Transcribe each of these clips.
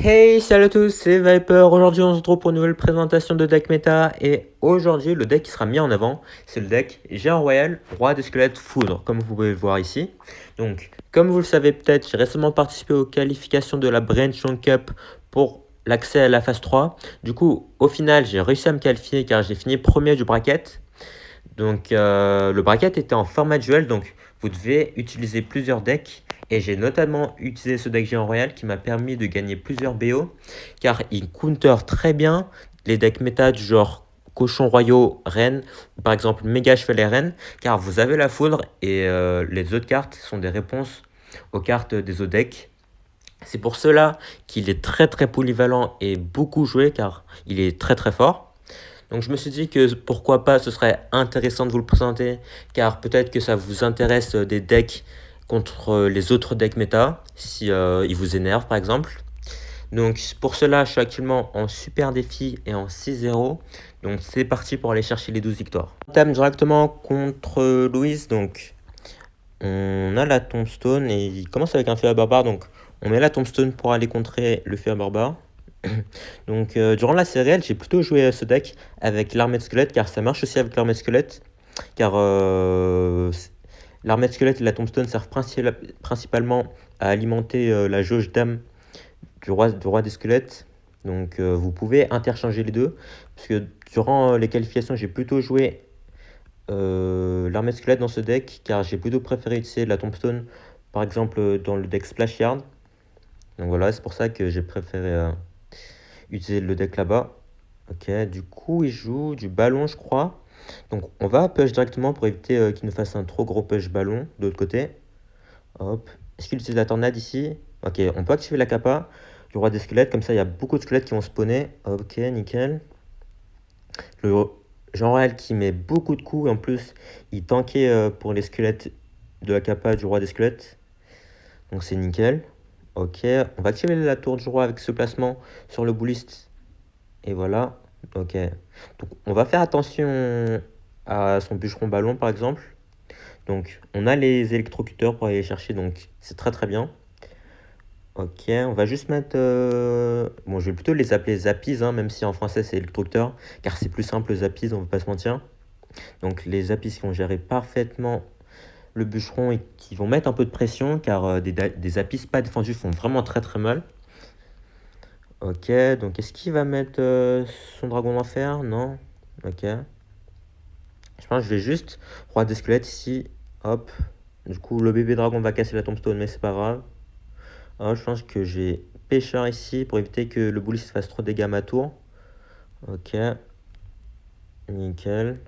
Hey, salut à tous, c'est Viper. Aujourd'hui, on se retrouve pour une nouvelle présentation de deck méta. Et aujourd'hui, le deck qui sera mis en avant, c'est le deck Géant Royal, Roi des Squelettes Foudre, comme vous pouvez le voir ici. Donc, comme vous le savez peut-être, j'ai récemment participé aux qualifications de la Brainstorm Cup pour l'accès à la phase 3. Du coup, au final, j'ai réussi à me qualifier car j'ai fini premier du bracket. Donc, le bracket était en format duel, donc vous devez utiliser plusieurs decks. Et j'ai notamment utilisé ce deck géant royal qui m'a permis de gagner plusieurs BO, car il counter très bien les decks méta du genre cochon royaux, reine, ou par exemple méga chevalet reine, car vous avez la foudre et les autres cartes sont des réponses aux cartes des autres decks. C'est pour cela qu'il est très très polyvalent et beaucoup joué, car il est très très fort. Donc je me suis dit que pourquoi pas, ce serait intéressant de vous le présenter, car peut-être que ça vous intéresse des decks contre les autres decks méta, si ils vous énervent par exemple. Donc pour cela, je suis actuellement en super défi et en 6-0. Donc c'est parti pour aller chercher les 12 victoires. On entame directement contre Louise, donc on a la tombstone et il commence avec un feu à barbare, donc on met la tombstone pour aller contrer le feu à barbare. Donc, durant la série, j'ai plutôt joué à ce deck avec l'armée de squelette, car ça marche aussi avec l'armée de squelette. Car l'armée de squelette et la tombstone servent principalement à alimenter la jauge d'âme du roi des squelettes. Donc, vous pouvez interchanger les deux. Parce que durant les qualifications, j'ai plutôt joué l'armée de squelette dans ce deck, car j'ai plutôt préféré utiliser la tombstone, par exemple, dans le deck Splash Yard. Donc voilà, c'est pour ça que j'ai préféré utiliser le deck là-bas. Ok, du coup, il joue du ballon, je crois. Donc, on va push directement pour éviter qu'il nous fasse un trop gros push ballon de l'autre côté. Hop. Est-ce qu'il utilise la tornade ici? Ok, on peut activer la kappa du roi des squelettes. Comme ça, il y a beaucoup de squelettes qui vont spawner. Ok, nickel. Le Jean Royal qui met beaucoup de coups. Et en plus, il tankait pour les squelettes de la kappa du roi des squelettes. Donc, c'est nickel. Ok, on va activer la tour du roi avec ce placement sur le bouliste. Et voilà. Ok. Donc, on va faire attention à son bûcheron ballon, par exemple. Donc, on a les électrocuteurs pour aller les chercher, donc c'est très très bien. Ok, on va juste mettre... Bon, je vais plutôt les appeler Zappies, hein, même si en français c'est électrocuteur, car c'est plus simple Zappies, on va pas se mentir. Donc, les Zappies qui vont gérer parfaitement le bûcheron et qui vont mettre un peu de pression, car des Zappies pas défendus font vraiment très très mal. Ok, donc est-ce qu'il va mettre son dragon d'enfer? Non. Ok. Je pense que je vais juste roi des squelettes ici. Hop. Du coup, le bébé dragon va casser la tombstone, mais c'est pas grave. Alors, je pense que j'ai pêcheur ici pour éviter que le bully se fasse trop de dégâts à ma tour. Ok. Nickel.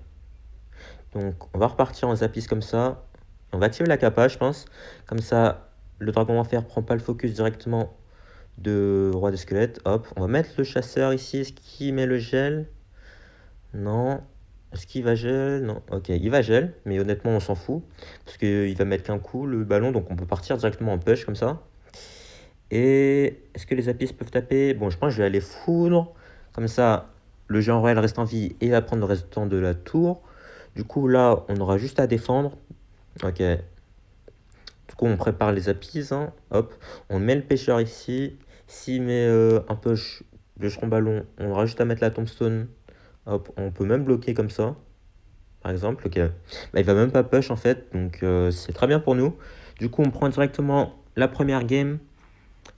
Donc, on va repartir en zapis comme ça. On va activer la kappa, je pense. Comme ça, le dragon enfer prend pas le focus directement de roi des squelettes. Hop. On va mettre le chasseur ici. Est-ce qu'il met le gel? Non. Est-ce qu'il va gel? Non. Ok, il va gel, mais honnêtement, on s'en fout. Parce qu'il va mettre qu'un coup le ballon, donc on peut partir directement en push comme ça. Et est-ce que les apis peuvent taper? Bon, je pense que je vais aller foudre. Comme ça, le géant royal reste en vie et va prendre le restant de la tour. Du coup, là, on aura juste à défendre. Ok. Du coup, on prépare les apis, hein. Hop. On met le pêcheur ici. S'il met un push de bûcheron ballon, on aura juste à mettre la tombstone. Hop. On peut même bloquer comme ça. Par exemple, ok. Bah, il va même pas push en fait, donc c'est très bien pour nous. Du coup, on prend directement la première game,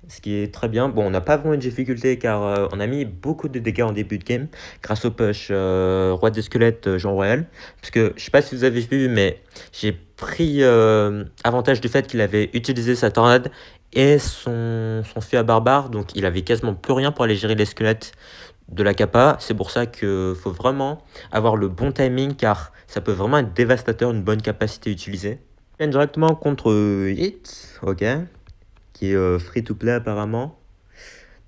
ce qui est très bien. Bon, on n'a pas vraiment de difficulté car on a mis beaucoup de dégâts en début de game grâce au push Roi des squelettes Jean Royal. Parce que je sais pas si vous avez vu, mais j'ai pris avantage du fait qu'il avait utilisé sa tornade et son feu à barbare, donc il avait quasiment plus rien pour aller gérer les squelettes de la kappa. C'est pour ça qu'il faut vraiment avoir le bon timing car ça peut vraiment être dévastateur une bonne capacité utilisée. On vient directement contre Hit, ok, qui est free to play apparemment.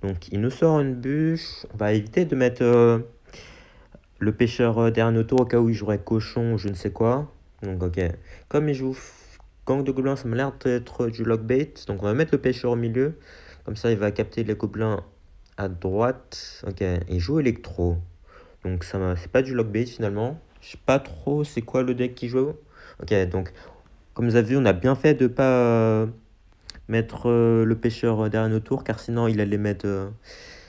Donc il nous sort une bûche. On va éviter de mettre le pêcheur derrière nos tours au cas où il jouerait cochon ou je ne sais quoi. Donc ok. Comme il joue gang de gobelins, ça m'a l'air d'être du lockbait. Donc on va mettre le pêcheur au milieu. Comme ça il va capter les gobelins à droite. Ok. Il joue électro. Donc ça c'est pas du lockbait finalement. Je sais pas trop c'est quoi le deck qui joue. Ok, donc comme vous avez vu, on a bien fait de pas mettre le pêcheur derrière nos tours, car sinon il allait mettre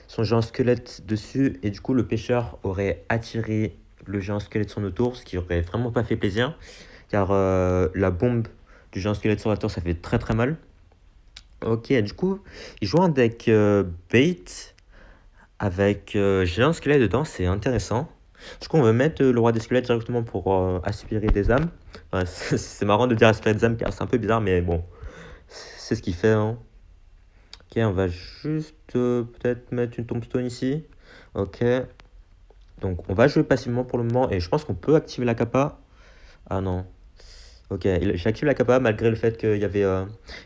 son géant squelette dessus, et du coup le pêcheur aurait attiré le géant squelette sur nos tours, ce qui aurait vraiment pas fait plaisir, car la bombe du géant squelette sur la tour, ça fait très très mal. Ok, du coup, il joue un deck bait avec géant squelette dedans, c'est intéressant. Du coup, on va mettre le roi des squelettes directement pour aspirer des âmes. Enfin, c'est marrant de dire aspirer des âmes car c'est un peu bizarre, mais bon, c'est ce qu'il fait, hein. Ok, on va juste peut-être mettre une tombstone ici. Ok, donc on va jouer passivement pour le moment et je pense qu'on peut activer la kappa. Ah non. Ok, j'ai activé la kappa malgré le fait qu'il y avait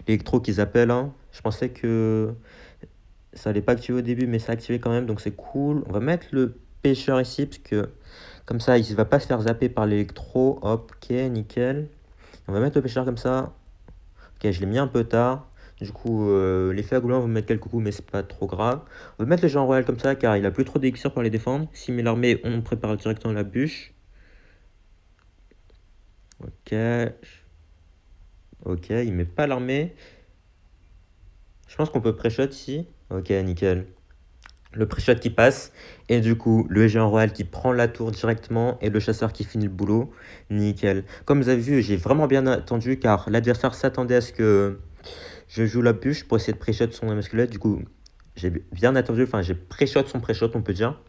l'électro qu'ils appellent, hein. Je pensais que ça allait pas activer au début, mais ça a activé quand même, donc c'est cool. On va mettre le pêcheur ici, parce que comme ça, il va pas se faire zapper par l'électro. Hop, ok, nickel. On va mettre le pêcheur comme ça. Ok, je l'ai mis un peu tard. Du coup, l'effet à gobelin, on va mettre quelques coups, mais c'est pas trop grave. On va mettre le géant royal comme ça, car il a plus trop d'élixir pour les défendre. S'il met l'armée, on prépare directement la bûche. Ok. Ok, il met pas l'armée. Je pense qu'on peut pré-shot ici. Ok, nickel. Le pré-shot qui passe, et du coup, le géant royal qui prend la tour directement, et le chasseur qui finit le boulot. Nickel. Comme vous avez vu, j'ai vraiment bien attendu, car l'adversaire s'attendait à ce que je joue la bûche pour essayer de pré-shot son squelette. Du coup, j'ai bien attendu, enfin, j'ai pré-shot son pré-shot, on peut dire.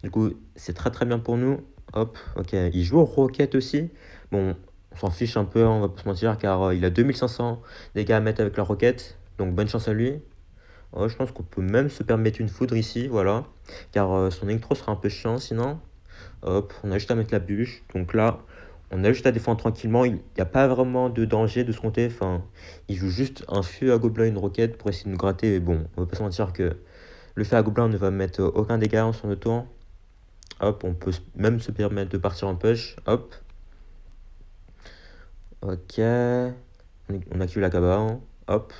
Du coup, c'est très très bien pour nous. Hop, ok. Il joue au roquette aussi. Bon, on s'en fiche un peu, hein, on va pas se mentir, car il a 2500 dégâts à mettre avec la roquette. Donc, bonne chance à lui. Ouais, je pense qu'on peut même se permettre une foudre ici, voilà. Car son électro sera un peu chiant sinon. Hop, on a juste à mettre la bûche. Donc là, on a juste à défendre tranquillement. Il n'y a pas vraiment de danger de ce côté. Enfin, il joue juste un feu à gobelin, une roquette pour essayer de nous gratter. Et bon, on va pas se mentir que le feu à gobelin ne va mettre aucun dégât en son tour. Hop, on peut même se permettre de partir en push. Hop. Ok. On active la cabane. Hop.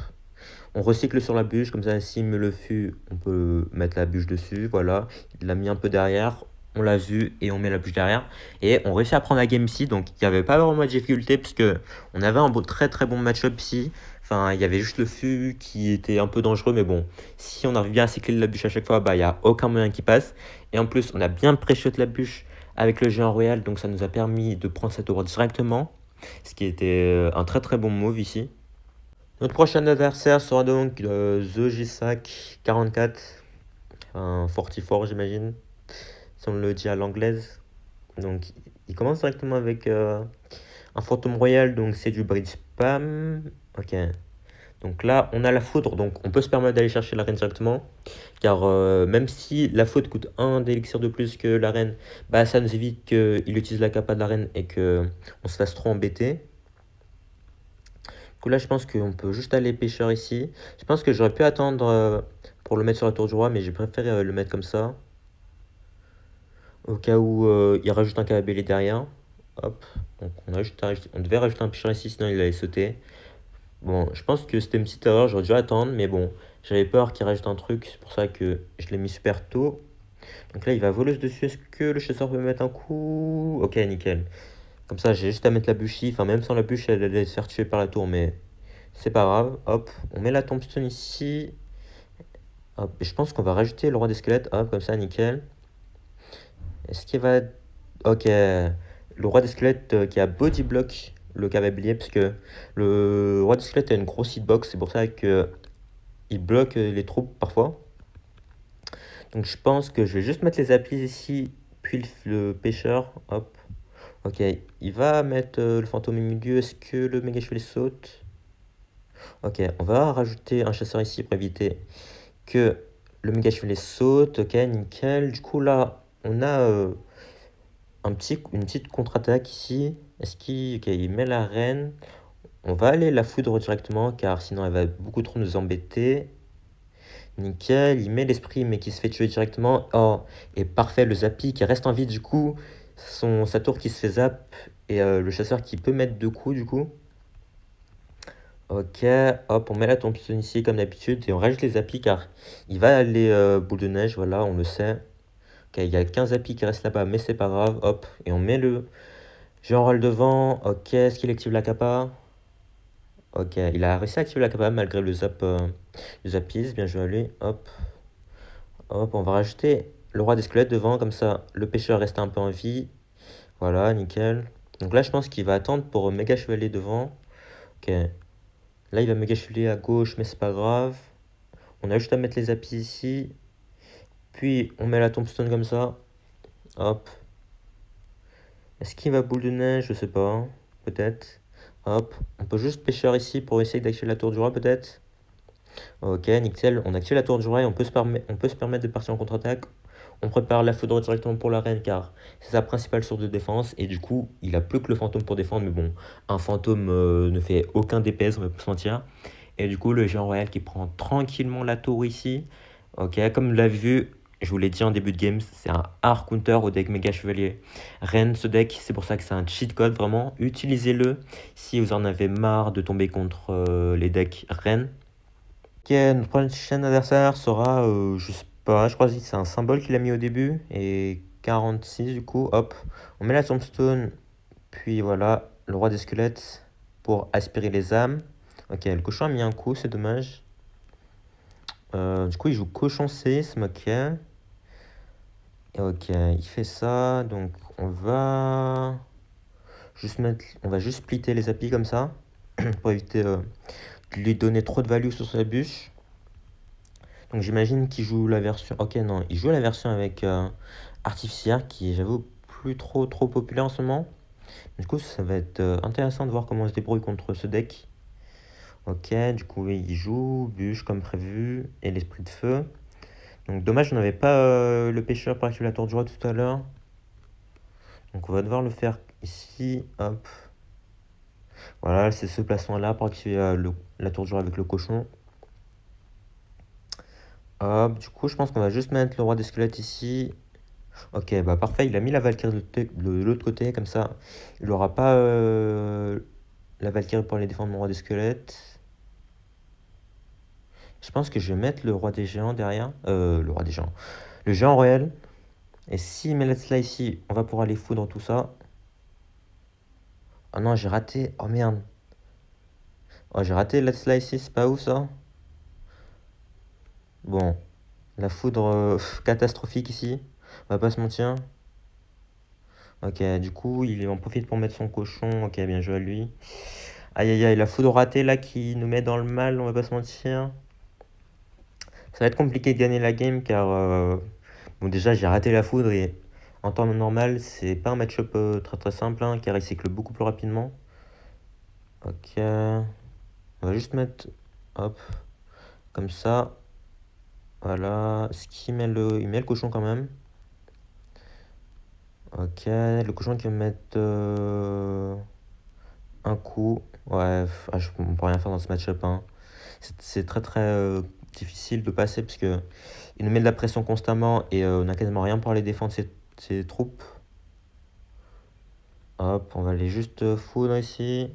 On recycle sur la bûche, comme ça, s'il me le fut, on peut mettre la bûche dessus, voilà. Il l'a mis un peu derrière, on l'a vu, et on met la bûche derrière. Et on réussit à prendre la game ici, donc il n'y avait pas vraiment de difficulté, puisque on avait un très très bon match-up ici. Enfin, il y avait juste le fût qui était un peu dangereux, mais bon, si on arrive bien à cycler la bûche à chaque fois, bah, il n'y a aucun moyen qui passe. Et en plus, on a bien pré-shot la bûche avec le géant royal, donc ça nous a permis de prendre cette tour directement, ce qui était un très très bon move ici. Notre prochain adversaire sera donc The Gisac 44, un 44 j'imagine, si on le dit à l'anglaise. Donc il commence directement avec un fantôme royal, donc c'est du bridge spam. Ok, donc là on a la foudre, donc on peut se permettre d'aller chercher la reine directement, car même si la foudre coûte 1 d'élixir de plus que la reine, bah ça nous évite qu'il utilise la capa de la reine et qu'on se fasse trop embêter. Du coup, là, je pense qu'on peut juste aller pêcheur ici. Je pense que j'aurais pu attendre pour le mettre sur la tour du roi, mais j'ai préféré le mettre comme ça. Au cas où il rajoute un cabellé derrière. Hop. Donc on devait rajouter un pêcheur ici, sinon il allait sauter. Bon, je pense que c'était une petite erreur, j'aurais dû attendre, mais bon, j'avais peur qu'il rajoute un truc, c'est pour ça que je l'ai mis super tôt. Donc là, il va voler dessus. Est-ce que le chasseur peut me mettre un coup? Ok, nickel. Comme ça, j'ai juste à mettre la bûche ici. Enfin, même sans la bûche, elle allait se faire tuer par la tour, mais c'est pas grave. Hop, on met la tombstone ici. Hop, et je pense qu'on va rajouter le roi des squelettes. Hop, comme ça, nickel. Est-ce qu'il va... Ok, le roi des squelettes qui a body block le cavalier, parce que le roi des squelettes a une grosse hitbox, c'est pour ça que il bloque les troupes parfois. Donc je pense que je vais juste mettre les applis ici, puis le pêcheur. Hop. Ok, il va mettre le fantôme au milieu. Est-ce que le méga chevalier saute? Ok, on va rajouter un chasseur ici pour éviter que le méga chevalier saute. Ok, nickel. Du coup, là, on a une petite contre-attaque ici. Est-ce qu'il ok, il met la reine? On va aller la foudre directement, car sinon elle va beaucoup trop nous embêter. Nickel, il met l'esprit, mais qui se fait tuer directement. Oh, et parfait, le zappi qui reste en vie, du coup. Sa tour qui se fait zap. Et le chasseur qui peut mettre 2 coups, du coup. Ok, hop, on met la tombstone ici comme d'habitude et on rajoute les zappis car il va aller boule de neige, voilà, on le sait. Ok, il y a 15 zappis qui restent là-bas, mais c'est pas grave, hop, et on met le général devant. Ok, est-ce qu'il active la capa? Ok, il a réussi à activer la capa malgré le zapis. Bien joué à lui. Hop, hop, on va rajouter le roi des squelettes devant, comme ça le pêcheur reste un peu en vie. Voilà, nickel. Donc là, je pense qu'il va attendre pour méga chevalier devant. Ok, là il va méga chevalier à gauche, mais c'est pas grave. On a juste à mettre les appuis ici. Puis on met la tombstone comme ça. Hop. Est-ce qu'il va boule de neige? Je sais pas. Peut-être. Hop. On peut juste pêcheur ici pour essayer d'activer la tour du roi peut-être. Ok, nickel. On active la tour du roi et on peut se permettre de partir en contre-attaque. On prépare la foudre directement pour la reine car c'est sa principale source de défense. Et du coup, il a plus que le fantôme pour défendre. Mais bon, un fantôme ne fait aucun DPS, on va pas se mentir. Et du coup, le géant royal qui prend tranquillement la tour ici. Ok, comme l'a vu, je vous l'ai dit en début de game, c'est un hard counter au deck méga chevalier. Reine, ce deck, c'est pour ça que c'est un cheat code vraiment. Utilisez-le si vous en avez marre de tomber contre les decks reine. Ok, notre prochain adversaire sera, je sais pas, je crois que c'est un symbole qu'il a mis au début. Et 46 du coup, hop. On met la tombstone, puis voilà, le roi des squelettes pour aspirer les âmes. Ok, le cochon a mis un coup, c'est dommage. Du coup, il joue cochon C, c'est ok. Ok, il fait ça, donc on va juste splitter les applis comme ça, pour éviter de lui donner trop de value sur sa bûche. Donc j'imagine qu'il joue la version, ok non, il joue la version avec Artificière, qui est j'avoue plus trop populaire en ce moment. Du coup, ça va être intéressant de voir comment on se débrouille contre ce deck. Ok, du coup, oui, il joue bûche comme prévu, et l'esprit de feu. Donc dommage, on n'avait pas le pêcheur pour activer la tour du roi tout à l'heure. Donc on va devoir le faire ici, hop. Voilà, c'est ce placement-là pour activer la tour du roi avec le cochon. Hop, du coup, je pense qu'on va juste mettre le roi des squelettes ici. Ok, bah parfait, il a mis la Valkyrie de l'autre côté, comme ça. Il n'aura pas la Valkyrie pour aller défendre mon roi des squelettes. Je pense que je vais mettre le roi des géants derrière. Le roi des géants. Le géant royal. Et s'il met là ici, on va pouvoir aller foudre tout ça. Oh non, j'ai raté. Oh merde. Oh, j'ai raté Let's Slay ici, c'est pas ouf ça. Bon, la foudre catastrophique ici, on va pas se mentir. Ok, du coup, il en profite pour mettre son cochon. Ok, bien joué à lui. Aïe aïe aïe, la foudre ratée là qui nous met dans le mal, on va pas se mentir. Ça va être compliqué de gagner la game car, bon, déjà j'ai raté la foudre et en temps normal, c'est pas un match-up très simple hein, car il cycle beaucoup plus rapidement. Ok, on va juste mettre, hop, comme ça. Voilà, ce qui met il met le cochon quand même. Ok, le cochon qui va mettre un coup. Ouais, on peut rien faire dans ce match-up, hein. C'est très difficile de passer parce que il nous met de la pression constamment et on n'a quasiment rien pour aller défendre ses troupes. Hop, on va aller juste foudre ici.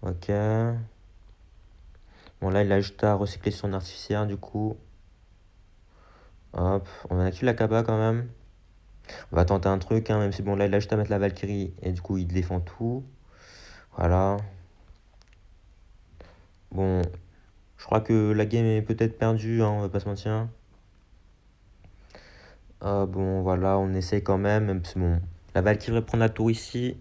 Ok. Bon là, il a juste à recycler son artificière du coup. Hop, on va activer la Kaba quand même. On va tenter un truc, hein, même si bon là, il a juste à mettre la Valkyrie et du coup, il défend tout. Voilà. Bon, je crois que la game est peut-être perdue, hein, on va pas se mentir. Ah bon, voilà, on essaye quand même si bon, la Valkyrie va prendre la tour ici.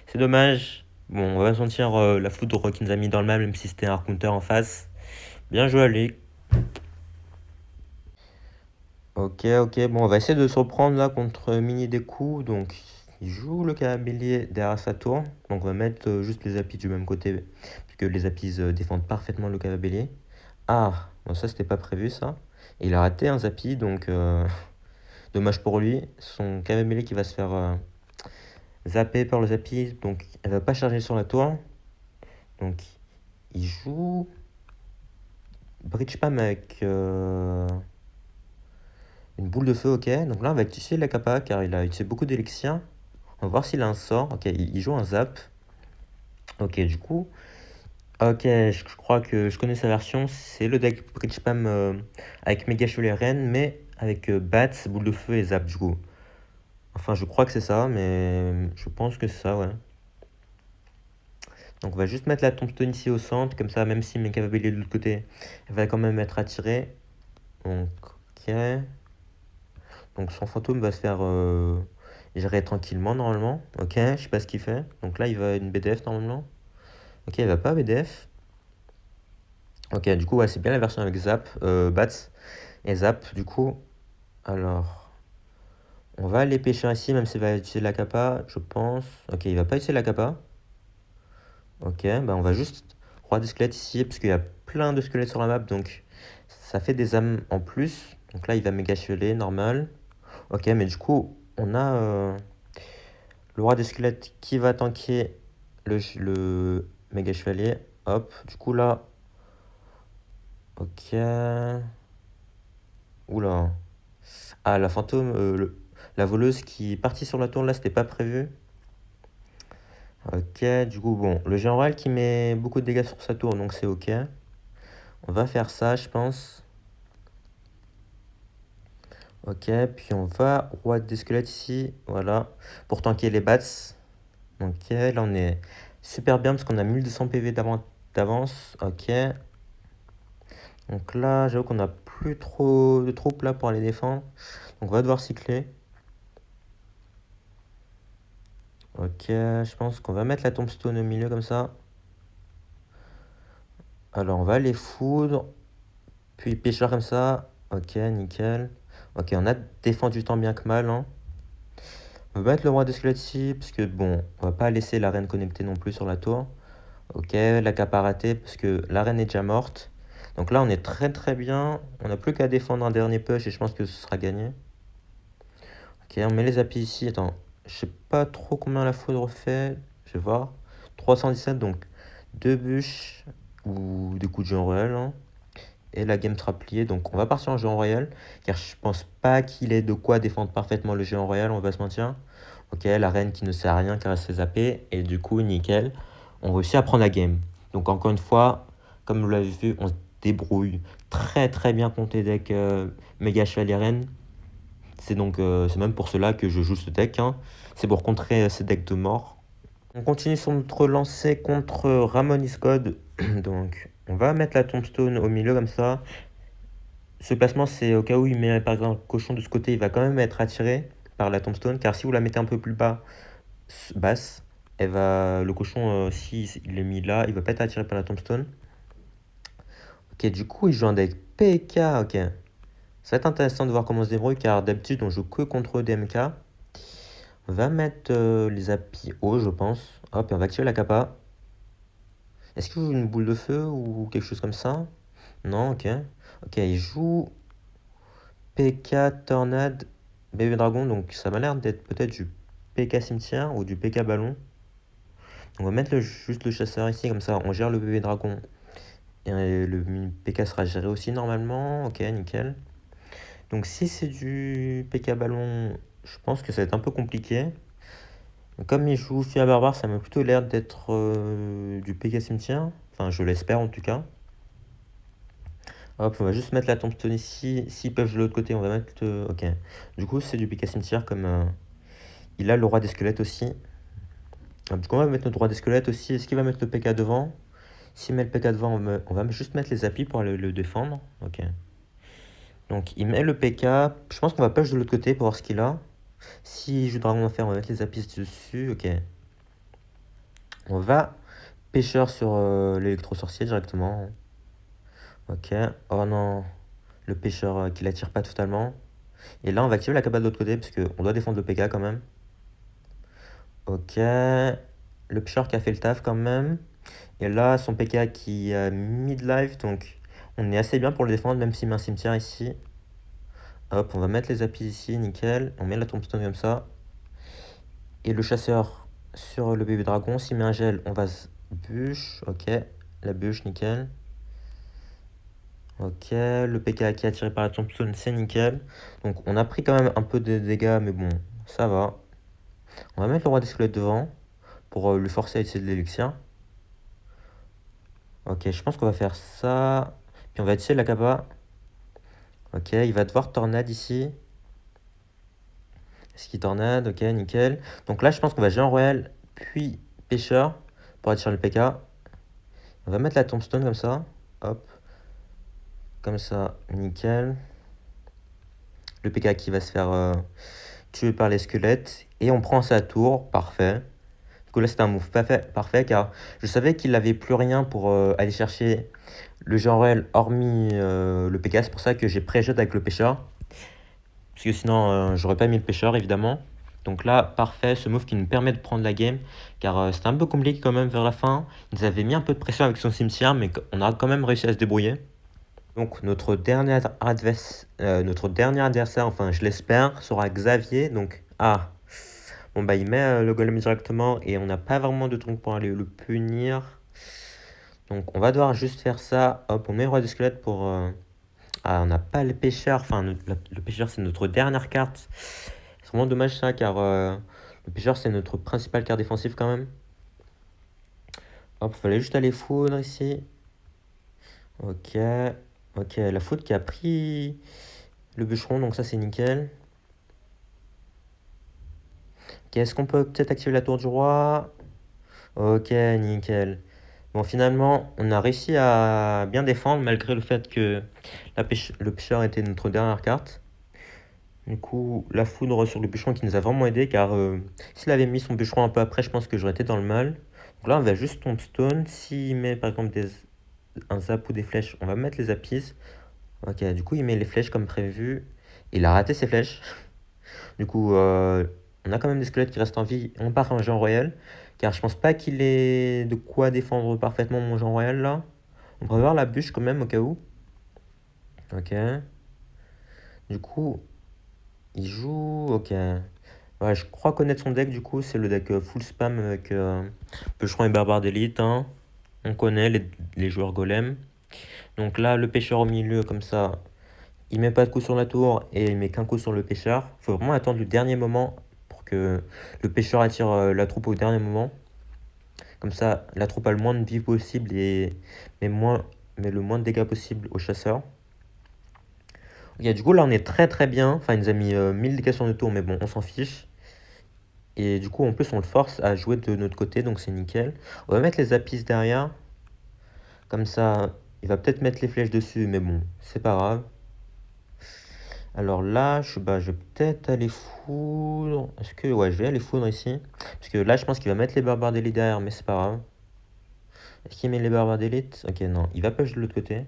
C'est dommage. Bon, on va pas se mentir, la foudre qui nous a mis dans le mal, même si c'était un hard counter en face. Bien joué à lui. Ok, bon, on va essayer de se reprendre là contre Mini Deku. Donc, il joue le cavalier derrière sa tour. Donc, on va mettre juste les appuis du même côté, puisque les appuis défendent parfaitement le cavalier. Ah, bon, ça c'était pas prévu ça. Et il a raté un zappi, donc dommage pour lui. Son cavalier qui va se faire zapper par le zappi, donc elle va pas charger sur la tour. Donc, il joue Bridge Spam avec une boule de feu, ok. Donc là, on va utiliser la capa car il a utilisé beaucoup d'élixir. On va voir s'il a un sort. Ok, il joue un zap. Ok, du coup. Ok, je crois que je connais sa version. C'est le deck Bridge Spam avec Mega Chevalier Reine, mais avec Bats, boule de feu et zap, du coup. Enfin, je crois que c'est ça, mais je pense que c'est ça, ouais. Donc on va juste mettre la tombstone ici au centre, comme ça, même si mes cavaliers de l'autre côté, elle va quand même être attirée. Donc, ok. Donc son fantôme va se faire gérer tranquillement normalement. Ok, je sais pas ce qu'il fait. Donc là, il va une BDF normalement. Ok, il va pas BDF. Ok, du coup, ouais, c'est bien la version avec Zap, Bats et Zap. Du coup, alors, on va aller pêcher ici, même s'il va utiliser la capa, je pense. Ok, il va pas utiliser la capa. Ok, bah on va juste roi des squelettes ici, parce qu'il y a plein de squelettes sur la map, donc ça fait des âmes en plus. Donc là, il va méga chevaler, normal. Ok, mais du coup, on a le roi des squelettes qui va tanker le méga chevalier. Hop, du coup là, ok. Oula. Ah, la fantôme, la voleuse qui est partie sur la tour, là, c'était pas prévu. Ok, du coup, bon, le géant royal qui met beaucoup de dégâts sur sa tour, donc c'est ok. On va faire ça, je pense. Ok, puis on va roi des squelettes ici, voilà, pour tanker les bats. Ok, là on est super bien parce qu'on a 1200 PV d'avance. Ok, donc là j'avoue qu'on n'a plus trop de troupes là pour aller défendre. Donc on va devoir cycler. Ok, je pense qu'on va mettre la tombstone au milieu comme ça. Alors on va les foudre, puis pêcheur comme ça. Ok, nickel. Ok, on a défendu tant bien que mal, hein. On va mettre le roi des squelettes ici, parce que bon, on va pas laisser la reine connectée non plus sur la tour. Ok, la cape a raté parce que la reine est déjà morte. Donc là, on est très très bien. On n'a plus qu'à défendre un dernier push et je pense que ce sera gagné. Ok, on met les appuis ici. Attends, je sais pas trop combien la foudre fait. Je vais voir. 317, donc 2 bûches ou des coups de géant royal, hein. Et la game sera pliée. Donc on va partir en géant royal. Car je pense pas qu'il ait de quoi défendre parfaitement le géant royal, on va se mentir. Ok, la reine qui ne sert à rien car elle se fait zapper. Et du coup, nickel. On réussit à prendre la game. Donc encore une fois, comme vous l'avez vu, on se débrouille très très bien contre les decks méga chevalier reine. C'est même pour cela que je joue ce deck, hein. C'est pour contrer ces decks de mort. On continue sur notre lancée contre Ramonis God. Donc on va mettre la tombstone au milieu comme ça. Ce placement, c'est au cas où il met par exemple un cochon de ce côté, il va quand même être attiré par la tombstone. Car si vous la mettez un peu plus bas, basse, le cochon, si il est mis là, il va pas être attiré par la tombstone. Ok, du coup, il joue un deck PK. Ok, ça va être intéressant de voir comment on se débrouille car d'habitude on joue que contre DMK. On va mettre les applis haut, je pense. Hop, et on va activer la capa. Est-ce qu'il joue une boule de feu ou quelque chose comme ça? Non, ok. Ok, il joue PK Tornade Bébé Dragon, donc ça m'a l'air d'être peut-être du PK Cimetière ou du PK Ballon. On va mettre juste le chasseur ici, comme ça on gère le bébé dragon. Et le mini PK sera géré aussi normalement. Ok, nickel. Donc si c'est du PK ballon, je pense que ça va être un peu compliqué. Comme il joue Fia Barbare, ça m'a plutôt l'air d'être du PK cimetière. Enfin, je l'espère en tout cas. Hop, on va juste mettre la tombstone ici. S'ils peuvent jouer de l'autre côté, on va mettre ok. Du coup, c'est du PK cimetière comme il a le roi des squelettes aussi. Hop, du coup, on va mettre notre roi des squelettes aussi. Est-ce qu'il va mettre le PK devant? S'il met le PK devant, on va juste mettre les applis pour le défendre. Ok. Donc il met le PK. Je pense qu'on va push de l'autre côté pour voir ce qu'il a. S'il joue Dragon d'Enfer, on va mettre les applis dessus. Ok. On va pêcheur sur l'électro-sorcier directement. Ok. Oh non. Le pêcheur qui l'attire pas totalement. Et là, on va activer la cabane de l'autre côté parce qu'on doit défendre le PK quand même. Ok. Le pêcheur qui a fait le taf quand même. Et là, son PK qui a mid-life. Donc on est assez bien pour le défendre, même s'il met un cimetière ici. Hop, on va mettre les applis ici, nickel. On met la tombstone comme ça. Et le chasseur sur le bébé dragon. S'il met un gel, on va bûche. Ok, la bûche, nickel. Ok, le PK qui est attiré par la tombstone, c'est nickel. Donc on a pris quand même un peu de dégâts, mais bon, ça va. On va mettre le roi des squelettes devant pour lui forcer à utiliser de l'élixir. Ok, je pense qu'on va faire ça. Puis on va utiliser la capa. Ok, il va devoir tornade ici. Est-ce qu'il tornade? Ok, nickel. Donc là, je pense qu'on va géant royal, puis pêcheur pour attirer le PK. On va mettre la tombstone comme ça. Hop. Comme ça, nickel. Le PK qui va se faire tuer par les squelettes. Et on prend sa tour, parfait. Du coup là c'est un move parfait car je savais qu'il n'avait plus rien pour aller chercher le genre réel hormis le PK. C'est pour ça que j'ai pré-shot avec le pêcheur. Parce que sinon j'aurais pas mis le pêcheur évidemment. Donc là parfait, ce move qui nous permet de prendre la game. Car c'était un peu compliqué quand même vers la fin. Il nous avait mis un peu de pression avec son cimetière mais on a quand même réussi à se débrouiller. Donc notre dernier adversaire, enfin je l'espère, sera Xavier. Donc bon bah il met le golem directement et on n'a pas vraiment de truc pour aller le punir. Donc on va devoir juste faire ça. Hop, on met roi des squelettes pour... on n'a pas le pêcheur. Enfin le pêcheur c'est notre dernière carte. C'est vraiment dommage ça car le pêcheur c'est notre principale carte défensive quand même. Hop, il fallait juste aller foudre ici. Ok, la foudre qui a pris le bûcheron, donc ça c'est nickel. Ok, est-ce qu'on peut peut-être activer la tour du roi? Ok, nickel. Bon, finalement, on a réussi à bien défendre malgré le fait que le pêcheur était notre dernière carte. Du coup, la foudre sur le bûcheron qui nous a vraiment aidé car s'il avait mis son bûcheron un peu après, je pense que j'aurais été dans le mal. Donc là, on va juste tombstone. S'il met par exemple un zap ou des flèches, on va mettre les apis. Ok, du coup, il met les flèches comme prévu. Il a raté ses flèches. Du coup, on a quand même des squelettes qui restent en vie. On part en Jean Royal. Car je pense pas qu'il ait de quoi défendre parfaitement mon Jean Royal là. On va voir la bûche quand même au cas où. Ok. Du coup, il joue. Ok. Ouais, je crois connaître son deck du coup. C'est le deck full spam avec Pêcheron et Barbare d'élite. Hein. On connaît les joueurs golem. Donc là, le pêcheur au milieu comme ça. Il met pas de coup sur la tour et il met qu'un coup sur le pêcheur. Faut vraiment attendre le dernier moment pour que le pêcheur attire la troupe au dernier moment. Comme ça, la troupe a le moins de vie possible et met le moins de dégâts possible au chasseur. Ok, du coup, là, on est très très bien. Enfin, il nous a mis 1000 dégâts sur notre tour, mais bon, on s'en fiche. Et du coup, en plus, on le force à jouer de notre côté, donc c'est nickel. On va mettre les apis derrière. Comme ça, il va peut-être mettre les flèches dessus, mais bon, c'est pas grave. Alors là, je vais peut-être aller foudre. Est-ce que... Ouais, je vais aller foudre ici. Parce que là, je pense qu'il va mettre les barbares d'élite derrière, mais c'est pas grave. Est-ce qu'il met les barbares d'élite? Ok, non. Il va push de l'autre côté.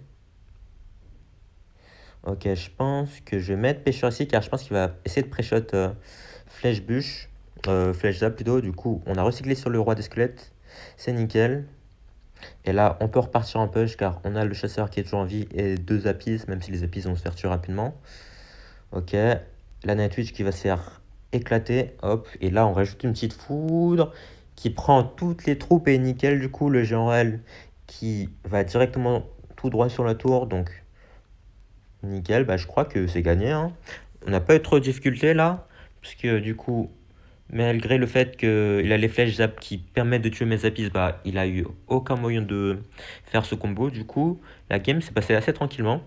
Ok, je pense que je vais mettre pêcheur ici, car je pense qu'il va essayer de pré-shot flèche bûche. Flèche zap plutôt. Du coup, on a recyclé sur le roi des squelettes. C'est nickel. Et là, on peut repartir en push, car on a le chasseur qui est toujours en vie et 2 apis, même si les apis vont se faire tuer rapidement. Ok, la Nightwitch qui va se faire éclater, hop, et là on rajoute une petite foudre qui prend toutes les troupes et nickel du coup le géant réel qui va directement tout droit sur la tour, donc nickel, je crois que c'est gagné, hein. On n'a pas eu trop de difficultés là, parce que du coup, malgré le fait qu'il a les flèches zap qui permettent de tuer mes apis, il a eu aucun moyen de faire ce combo, du coup la game s'est passée assez tranquillement.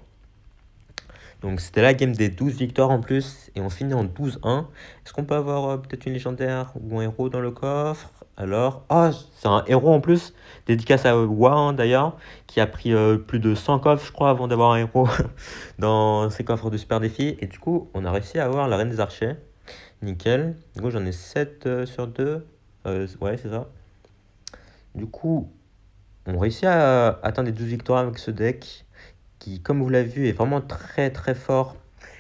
Donc c'était la game des 12 victoires en plus et on finit en 12-1. Est-ce qu'on peut avoir peut-être une légendaire ou un héros dans le coffre? Alors, c'est un héros en plus, dédicace à Wa d'ailleurs, qui a pris plus de 100 coffres je crois avant d'avoir un héros dans ses coffres de super défi. Et du coup, on a réussi à avoir la reine des archers. Nickel. Du coup, j'en ai 7 sur 2. Ouais, c'est ça. Du coup, on réussit à atteindre les 12 victoires avec ce deck qui, comme vous l'avez vu, est vraiment très très fort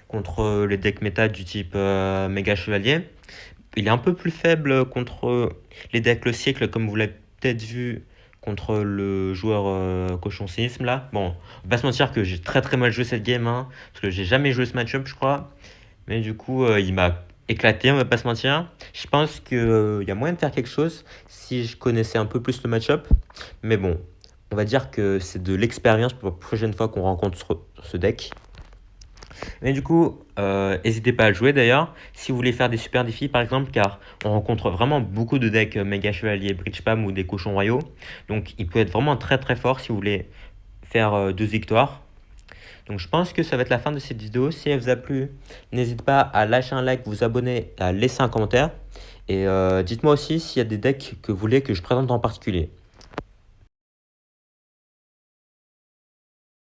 contre les decks méta du type méga chevalier. Il est un peu plus faible contre les decks le siècle, comme vous l'avez peut-être vu contre le joueur cochon séisme là. Bon, on va pas se mentir que j'ai très très mal joué cette game, hein, parce que j'ai jamais joué ce match-up, je crois. Mais du coup, il m'a éclaté, on va pas se mentir. Je pense qu'il y a moyen de faire quelque chose si je connaissais un peu plus le match-up. Mais bon, on va dire que c'est de l'expérience pour la prochaine fois qu'on rencontre ce deck. Mais du coup, n'hésitez pas à le jouer d'ailleurs, si vous voulez faire des super défis par exemple, car on rencontre vraiment beaucoup de decks méga chevalier, bridge spam ou des cochons royaux. Donc il peut être vraiment très très fort si vous voulez faire 2 victoires. Donc je pense que ça va être la fin de cette vidéo. Si elle vous a plu, n'hésitez pas à lâcher un like, vous abonner, à laisser un commentaire. Et dites-moi aussi s'il y a des decks que vous voulez que je présente en particulier.